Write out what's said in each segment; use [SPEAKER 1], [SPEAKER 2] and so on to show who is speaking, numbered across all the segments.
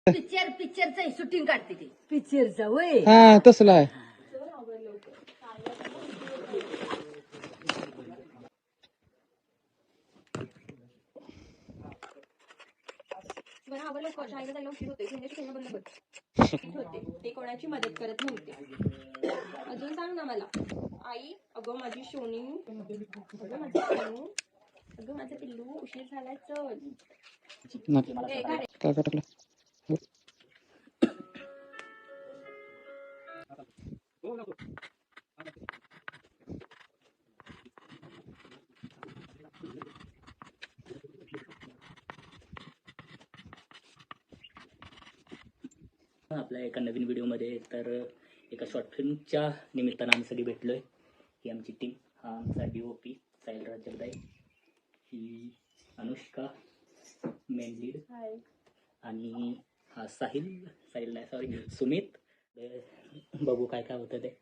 [SPEAKER 1] पिक्चरचं शूटिंग काढते ते पिक्चरचं वय
[SPEAKER 2] हा तसलं आहे.
[SPEAKER 3] ते कोणाची मदत करत नव्हते. अजून सांग ना मला. आई, अगं माझी शोनी, अगं माझं पिल्लू, अगं माझं पिल्लू उशीर झालाय चल.
[SPEAKER 2] काय टाकलं
[SPEAKER 4] आपल्या एका नवीन व्हिडिओमध्ये. तर एका शॉर्ट फिल्मच्या निमित्तानं आम्ही सगळी भेटलोय. ही आमची टीम, हा आमचा DOP साहिल राजगदाई, ही अनुष्का मेन लीड, आणि हा साहिल नाही सॉरी सुमित. बघू काय काय होतं ते.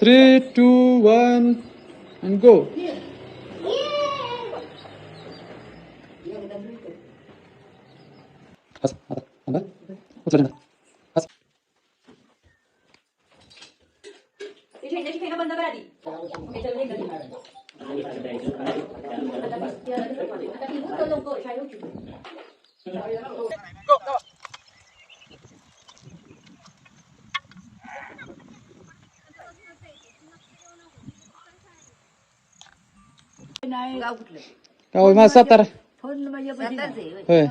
[SPEAKER 2] Three two one and go.
[SPEAKER 3] बंद कर आधी.
[SPEAKER 1] गाव कुठलं
[SPEAKER 2] गाव माझा सातारा.
[SPEAKER 1] फोन म्हणजे
[SPEAKER 2] होय.